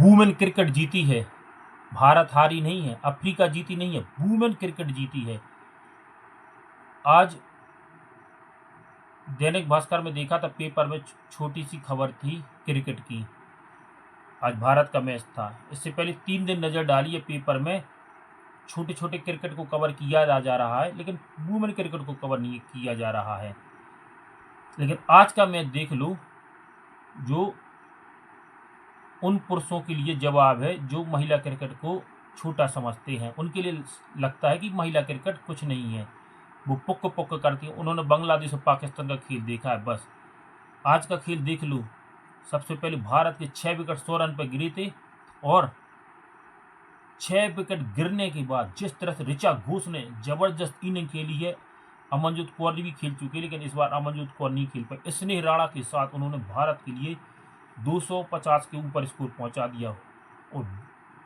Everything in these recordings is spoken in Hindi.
वुमेन क्रिकेट जीती है, भारत हारी नहीं है, अफ्रीका जीती नहीं है, वुमेन क्रिकेट जीती है। आज दैनिक भास्कर में देखा था, पेपर में छोटी सी खबर थी क्रिकेट की। आज भारत का मैच था। इससे पहले 3 दिन नज़र डाली है पेपर में, छोटे छोटे क्रिकेट को कवर किया जा रहा है, लेकिन वुमेन क्रिकेट को कवर नहीं किया जा रहा है। लेकिन आज का मैच देख लो, जो उन पुरुषों के लिए जवाब है जो महिला क्रिकेट को छोटा समझते हैं। उनके लिए लगता है कि महिला क्रिकेट कुछ नहीं है, वो पुक्क पुक्क करती है। उन्होंने बांग्लादेश और पाकिस्तान का खेल देखा है बस। आज का खेल देख लो। सबसे पहले भारत के 6 विकेट 100 रन पर गिरे थे, और 6 विकेट गिरने के बाद जिस तरह से ऋचा घोष ने जबरदस्त इनिंग खेली है। अमनजोत कौर भी खेल चुके, लेकिन इस बार अमनजोत कौर नहीं खेल पाए। स्नेह राणा के साथ उन्होंने भारत के लिए 250 के ऊपर स्कोर पहुंचा दिया, और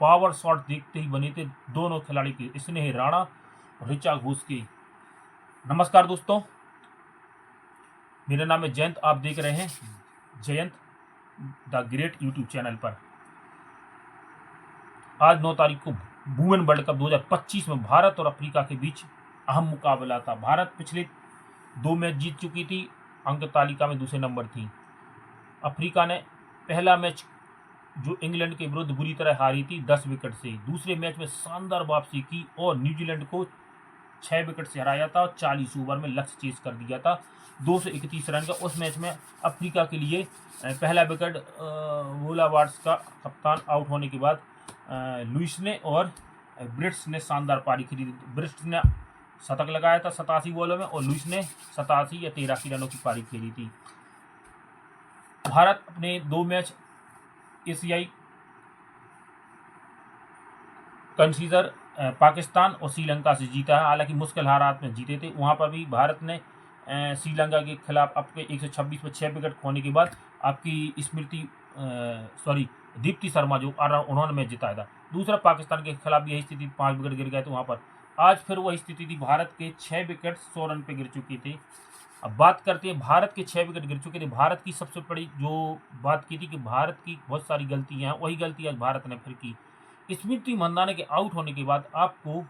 पावर शॉट देखते ही बने थे दोनों खिलाड़ी के, स्नेह राणा और ऋचा घोष के। नमस्कार दोस्तों, मेरा नाम है जयंत। आप देख रहे हैं Jayant the great YouTube channel पर। आज 9 तारीख को वुमेन वर्ल्ड कप 2025 में भारत और अफ्रीका के बीच अहम मुकाबला था। भारत पिछले 2 मैच जीत चुकी थी, अंक तालिका में दूसरे नंबर थी। अफ्रीका ने पहला मैच जो इंग्लैंड के विरुद्ध बुरी तरह हारी थी 10 विकेट से, दूसरे मैच में शानदार वापसी की और न्यूजीलैंड को 6 विकेट से हराया था और 40 ओवर में लक्ष्य चेज कर दिया था 231 रन का। उस मैच में अफ्रीका के लिए पहला विकेट वोला वार्ड्स का कप्तान आउट होने के बाद लुइस ने और ब्रिट्स ने शानदार पारी खेली। ब्रिट्स ने शतक लगाया था 87 बॉलों में, और लुइस ने 87 या 83 रनों की पारी खेली थी। भारत अपने 2 मैच एशियाई कंसीडर पाकिस्तान और श्रीलंका से जीता है। हालांकि मुश्किल हालात में जीते थे, वहां पर भी भारत ने श्रीलंका के खिलाफ अपने 126 में 6 विकेट खोने के बाद आपकी दीप्ति शर्मा जो उन्होंने मैच जिताया था। दूसरा पाकिस्तान के खिलाफ भी यही स्थिति, 5 विकेट गिर गए थे वहां पर। आज फिर वही स्थिति थी, भारत के 6 विकेट 100 रन पे गिर चुके थे। अब बात करते हैं, भारत के 6 विकेट गिर चुके थे। भारत की सबसे बड़ी जो बात की थी कि भारत की बहुत सारी गलतियां हैं, वही गलती आज भारत ने फिर की। स्मृति मंदाना के आउट होने के बाद आपको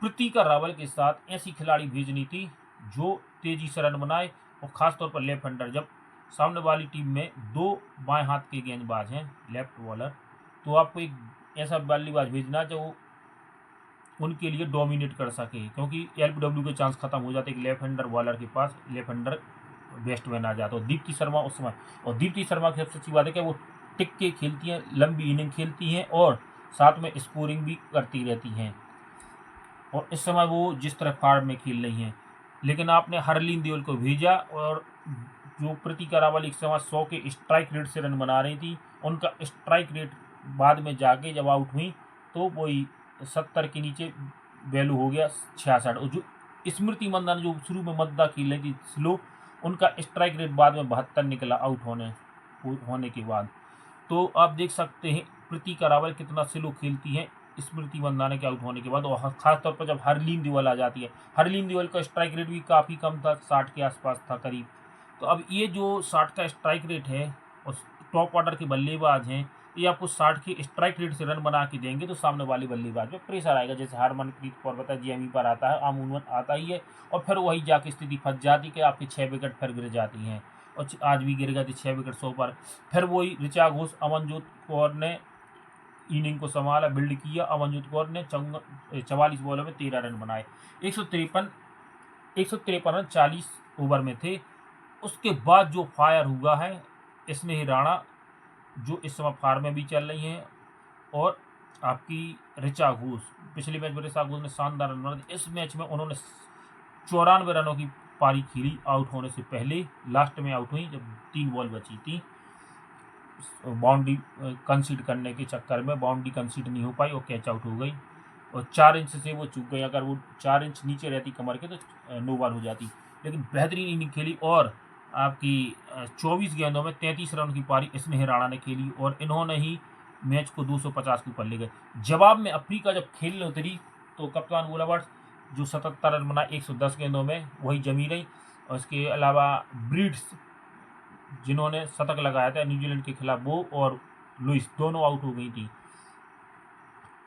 पृतिका रावल के साथ ऐसी खिलाड़ी भेजनी थी जो तेजी से रन बनाए, और खासतौर पर लेफ्ट हैंडर। जब सामने वाली टीम में 2 बाएं हाथ के गेंदबाज हैं, लेफ्ट बॉलर, तो आपको एक ऐसा बल्लेबाज भेजना जो उनके लिए डोमिनेट कर सके, क्योंकि LBW के चांस खत्म हो जाते कि लेफ्ट हैंडर बॉलर के पास लेफ्ट हैंडर बैट्समैन आ जाता। और दीप्ति शर्मा उस समय, और दीप्ति शर्मा की सबसे अच्छी बात है कि वो टिक के खेलती हैं, लंबी इनिंग खेलती हैं और साथ में स्कोरिंग भी करती रहती हैं। और इस समय वो जिस तरह फॉर्म में खेल रही हैं, लेकिन आपने हरलीन देओल को भेजा, और जो पृतिका रावल एक समय 100 के स्ट्राइक रेट से रन बना रही थी, उनका स्ट्राइक रेट बाद में जाके जब आउट हुई तो वही 70 के नीचे वैल्यू हो गया 66। और जो स्मृति मंदाना जो शुरू में मद्दा खेल रही थी स्लो, उनका स्ट्राइक रेट बाद में 72 निकला आउट होने के बाद। तो आप देख सकते हैं पृतिका रावल कितना स्लो खेलती हैं स्मृति मंदाना के आउट होने के बाद। और खासतौर पर जब हरलीन देओल आ जाती है, हरलीन देओल का स्ट्राइक रेट भी काफ़ी कम था, 60 के आसपास था करीब। तो अब ये जो 60 का स्ट्राइक रेट है और टॉप ऑर्डर के बल्लेबाज हैं, ये आपको 60 के स्ट्राइक रेट से रन बना के देंगे तो सामने वाले बल्लेबाज पे प्रेशर आएगा। जैसे हरमनप्रीत कौर बता GME पर आता है, अमूमन आता ही है, और फिर वही जाके स्थिति फंस जाती कि आपकी 6 विकेट फिर गिर जाती हैं। और आज भी गिर गए थे 6 विकेट 100 पर। फिर वही ऋचा घोष, अमनजोत कौर ने इनिंग को संभाला, बिल्ड किया। अमनजोत कौर ने 44 बॉलों में 13 रन बनाए, 153 रन 40 ओवर में थे। उसके बाद जो फायर हुआ है स्नेह राणा, जो इस समय फार्म में भी चल रही हैं, और आपकी ऋचा घोष, पिछले मैच में ऋचा घोष ने शानदार रन बनाए। इस मैच में उन्होंने 94 रनों की पारी खेली आउट होने से पहले। लास्ट में आउट हुई जब 3 बॉल बची थी, बाउंड्री कंसीड करने के चक्कर में बाउंड्री कंसीड नहीं हो पाई और कैच आउट हो गई, और 4 इंच से वो चूक गई। अगर वो 4 इंच नीचे रहती कमर के तो नो बॉल हो जाती। लेकिन बेहतरीन इनिंग खेली, और आपकी 24 गेंदों में 33 रन की पारी स्नेह राणा ने खेली, और इन्होंने ही मैच को 250 के ऊपर ले गए। जवाब में अफ्रीका जब खेलने उतरी तो कप्तान वोला वार्ड्स जो 77 रन बना 110 गेंदों में, वही जमी रही। और इसके अलावा ब्रिट्स जिन्होंने शतक लगाया था न्यूजीलैंड के खिलाफ, वो और लुइस दोनों आउट हो गई थी।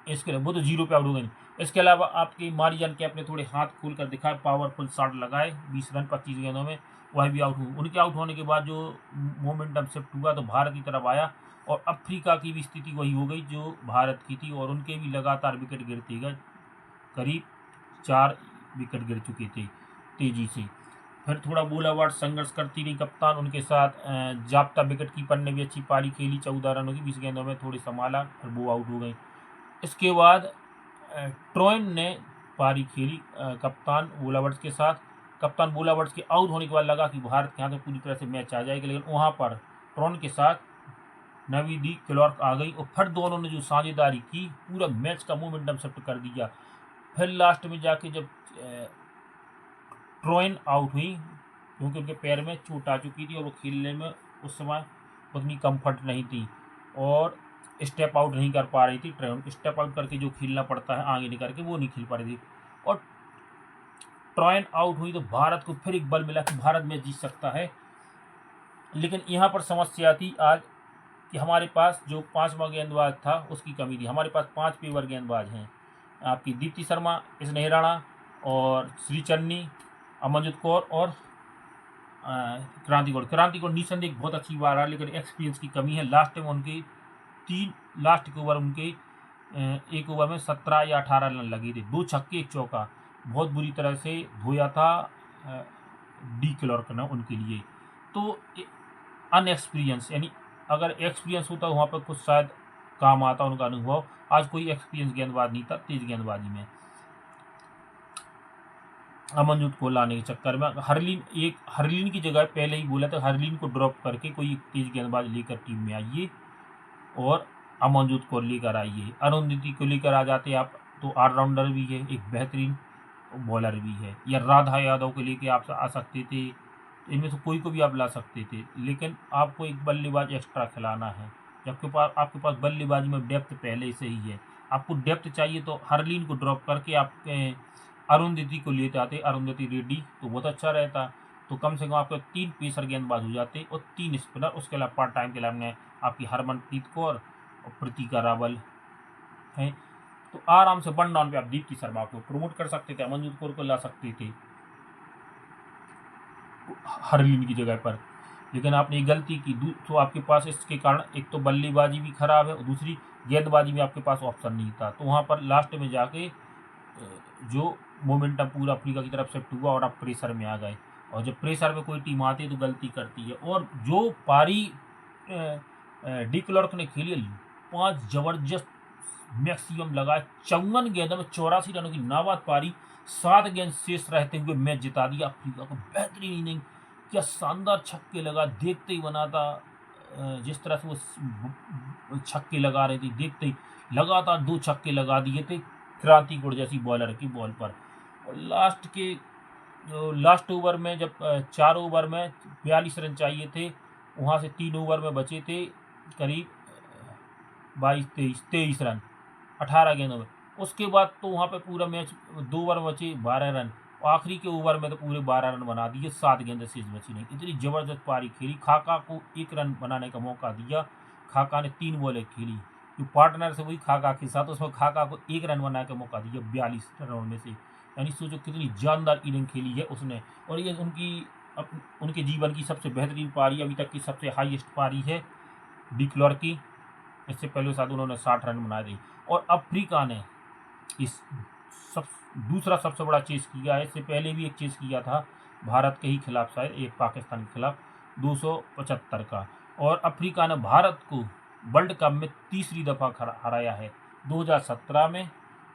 इसके अलावा वो तो 0 पे आउट हो गई। इसके अलावा आपकी मारियन कैप ने थोड़े हाथ खोल कर दिखाए, पावरफुल शॉट लगाए 20 रन 25 गेंदों में, वह भी आउट हुई। उनके आउट होने के बाद जो मोमेंटम शिफ्ट हुआ तो भारत की तरफ आया, और अफ्रीका की भी स्थिति वही हो गई जो भारत की थी, और उनके भी लगातार विकेट गिरते गए, करीब 4 विकेट गिर चुके थे तेजी से। फिर थोड़ा बोलावट संघर्ष करती रही कप्तान, उनके साथ जाब्ता विकेट कीपर ने भी अच्छी पारी खेली, 14 रनों की 20 गेंदों में थोड़ी संभाला, फिर वो आउट हो गई। इसके बाद ट्रोइन ने पारी खेली कप्तान बोलावर्ट्स के साथ। कप्तान बोलावर्ट्स के आउट होने के बाद लगा कि भारत के यहाँ तो पूरी तरह से मैच आ जाएगा, लेकिन वहाँ पर ट्रोइन के साथ नवी दी क्लार्क आ गई, और फिर दोनों ने जो साझेदारी की पूरा मैच का मोमेंटम शिफ्ट कर दिया। फिर लास्ट में जाके जब ट्रोइन आउट हुई, क्योंकि उनके पैर में चोट आ चुकी थी और वो खेलने में उस समय उतनी कंफर्ट नहीं थी, और स्टेप आउट नहीं कर पा रही थी। ट्रेन स्टेप आउट करके जो खेलना पड़ता है आगे निकल के, वो नहीं खेल पा रही थी, और ट्रोइन आउट हुई तो भारत को फिर एक बल मिला कि भारत मैच जीत सकता है। लेकिन यहाँ पर समस्या थी आज कि हमारे पास जो 5वां गेंदबाज था उसकी कमी थी। हमारे पास 5 पेवर गेंदबाज हैं, आपकी दीप्ति शर्मा, स्नेह राणा और श्री चन्नी, अमनजोत कौर और क्रांति गौड़ निसंदेह बहुत अच्छी बार आ, लेकिन एक्सपीरियंस की कमी है। लास्ट में उनके लास्ट के ओवर उनके एक ओवर में 17 या 18 रन लगे थे, 2 छक्के 1 चौका, बहुत बुरी तरह से धोया था डी क्लार्क ने उनके लिए। तो अनएक्सपीरियंस, यानी अगर एक्सपीरियंस होता वहाँ पर कुछ शायद काम आता उनका अनुभव। आज कोई एक्सपीरियंस गेंदबाज नहीं था तेज गेंदबाजी में। अमनजोत को लाने के चक्कर में हरलीन की जगह पहले ही बोला था, हरलीन को ड्रॉप करके कोई तेज गेंदबाज लेकर टीम में आइए और अमनजोत को लेकर आइए। अरुंधति को लेकर आ जाते आप तो ऑलराउंडर भी है, एक बेहतरीन बॉलर भी है, या राधा यादव को लेके आप आ सकते थे, इनमें से कोई को भी आप ला सकते थे, लेकिन आपको एक बल्लेबाज एक्स्ट्रा खिलाना है, जबकि आपके पास बल्लेबाजी में डेप्थ पहले से ही है। आपको डेप्थ चाहिए तो हरलीन को ड्रॉप करके आप अरुंधति को लेते आते, अरुंधति रेड्डी, तो बहुत अच्छा रहता। तो कम से कम आपके 3 पेसर गेंदबाज हो जाते और 3 स्पिनर। उसके अलावा पार्ट टाइम के अलावा आपकी हरमनप्रीत कौर और प्रीतिका रावल हैं, तो आराम से 1 डाउन पे आप दीप्ति शर्मा को प्रमोट कर सकते थे, अमनजोत कौर को ला सकते थे हरलीन की जगह पर। लेकिन आपने गलती की, तो आपके पास इसके कारण एक तो बल्लेबाजी भी खराब है और दूसरी गेंदबाजी में आपके पास ऑप्शन नहीं था। तो वहाँ पर लास्ट में जाके जो मोमेंटम पूरा अफ्रीका की तरफ शिफ्ट हुआ और आप प्रेशर में आ गए, और जब प्रेशर में कोई टीम आती है तो गलती करती है। और जो पारी डी क्लार्क ने खेली 5 जबरदस्त मैक्सिमम लगा, 54 गेंदों में 84 रनों की नाबाद पारी, 7 गेंद शेष रहते हुए मैच जिता दिया अफ्रीका को। बेहतरीन इनिंग, क्या शानदार छक्के लगा, देखते ही बना था। जिस तरह से वो छक्के लगा रहे थे, देखते ही लगातार 2 छक्के लगा दिए थे क्रांति गौड़ जैसी बॉलर की बॉल पर। और लास्ट ओवर में जब 4 ओवर में 42 रन चाहिए थे, वहाँ से 3 ओवर में बचे थे करीब 22-23 रन 18 गेंदों में। उसके बाद तो वहाँ पे पूरा मैच 2 ओवर में बचे 12 रन, आखिरी के ओवर में तो पूरे 12 रन बना दिए, 7 गेंदें शेष बची नहीं। इतनी ज़बरदस्त पारी खेली, खाका को 1 रन बनाने का मौका दिया, खाका ने 3 बॉलें खेली, जो पार्टनर से वही खाका के साथ, उसमें खाका को 1 रन बनाने का मौका दिया 42 रनों में से। यानी सोचो कितनी जानदार इनिंग खेली है उसने, और ये उनके जीवन की सबसे बेहतरीन पारी, अभी तक की सबसे हाईएस्ट पारी है डी क्लार्क की। इससे पहले साथ उन्होंने 60 रन बनाए थे। और अफ्रीका ने इस दूसरा सबसे बड़ा चेस किया है, इससे पहले भी एक चेस किया था भारत के ही खिलाफ, शायद एक पाकिस्तान के खिलाफ 275 का। और अफ्रीका ने भारत को वर्ल्ड कप में तीसरी दफ़ा हराया है, 2017 में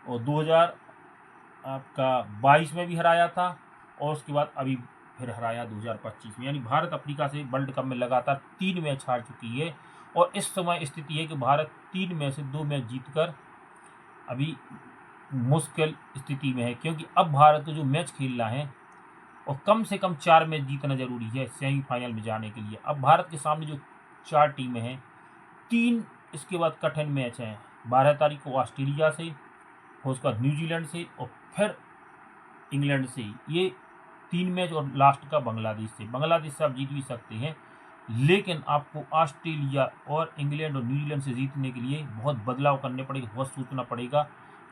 और 2022 में भी हराया था, और उसके बाद अभी फिर हराया 2025 में। यानी भारत अफ्रीका से वर्ल्ड कप में लगातार 3 मैच हार चुकी है, और इस समय स्थिति है कि भारत 3 में से 2 मैच जीतकर अभी मुश्किल स्थिति में है, क्योंकि अब भारत को जो मैच खेलना है और कम से कम 4 मैच जीतना जरूरी है सेमीफाइनल में जाने के लिए। अब भारत के सामने जो 4 टीमें हैं, 3 इसके बाद कठिन मैच हैं, 12 तारीख को ऑस्ट्रेलिया से, उसके बाद न्यूजीलैंड से, और फिर इंग्लैंड से। ये 3 मैच, और लास्ट का बांग्लादेश से। बांग्लादेश से आप जीत भी सकते हैं, लेकिन आपको ऑस्ट्रेलिया और इंग्लैंड और न्यूजीलैंड से जीतने के लिए बहुत बदलाव करने पड़ेगा, बहुत सोचना पड़ेगा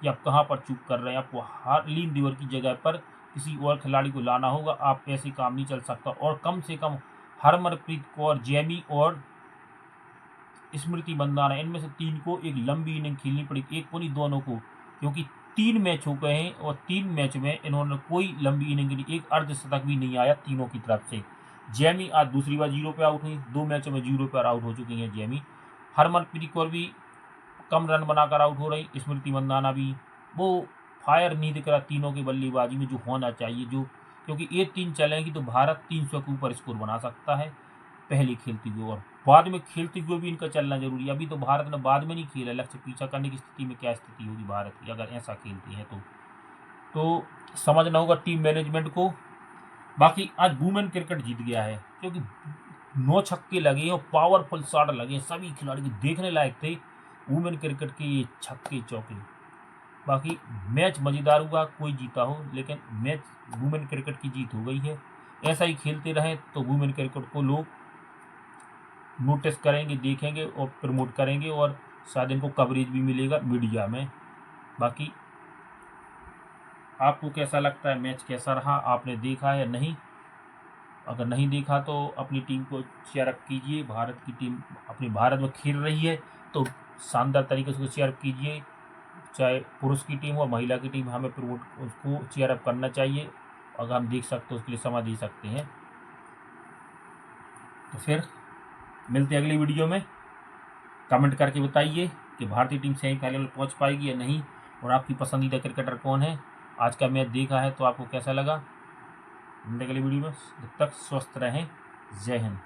कि आप कहाँ पर चूक कर रहे हैं। आपको हार्लिन देवर की जगह पर किसी और खिलाड़ी को लाना होगा, आप ऐसे काम नहीं चल सकता। और कम से कम हरमनप्रीत कौर, जेमी और स्मृति मंदाना, इनमें से 3 को एक लंबी इनिंग खेलनी पड़ेगी, एक को नहीं दोनों को, क्योंकि 3 मैच हो गए हैं और 3 मैच में इन्होंने कोई लंबी इनिंग नहीं, एक अर्धशतक भी नहीं आया तीनों की तरफ से। जेमी आज दूसरी बार 0 पे आउट हुई, 2 मैचों में 0 पर आउट हो चुकी हैं जेमी। हरमनप्रीत कौर भी कम रन बनाकर आउट हो रही, स्मृति मंदाना भी, वो फायर नहीं दिख रहा तीनों की बल्लेबाजी में जो होना चाहिए, जो क्योंकि ये 3 चलेंगी तो भारत 300 के ऊपर स्कोर बना सकता है पहले खेलते हुए, और बाद में खेलते हुए भी इनका चलना जरूरी है। अभी तो भारत ने बाद में नहीं खेला, लक्ष्य पीछा करने की स्थिति में क्या स्थिति होगी भारत की अगर ऐसा खेलते हैं तो समझना होगा टीम मैनेजमेंट को। बाकी आज वुमेन क्रिकेट जीत गया है, क्योंकि 9 छक्के लगे और पावरफुल शॉट लगे, सभी खिलाड़ी के देखने लायक थे वुमेन क्रिकेट के ये छक्के चौके। बाकी मैच मज़ेदार हुआ, कोई जीता हो, लेकिन मैच वुमेन क्रिकेट की जीत हो गई है। ऐसा ही खेलते रहें तो वुमेन क्रिकेट को लोग नोटिस करेंगे, देखेंगे और प्रमोट करेंगे, और शायद इनको कवरेज भी मिलेगा मीडिया में। बाकी आपको कैसा लगता है, मैच कैसा रहा, आपने देखा या नहीं? अगर नहीं देखा तो अपनी टीम को चीयर अप कीजिए। भारत की टीम अपने भारत में खेल रही है तो शानदार तरीके से उसको चीयर अप कीजिए, चाहे पुरुष की टीम हो महिला की टीम, हमें प्रमोट उसको चीयर अप करना चाहिए। अगर हम देख सकते हो उसके लिए समय दे सकते हैं। तो फिर मिलते हैं अगली वीडियो में। कमेंट करके बताइए कि भारतीय टीम सेमीफाइनल में पहुंच पाएगी या नहीं, और आपकी पसंदीदा क्रिकेटर कौन है। आज का मैच देखा है तो आपको कैसा लगा। मिलते हैं अगली वीडियो में, जब तक स्वस्थ रहें। जय हिंद।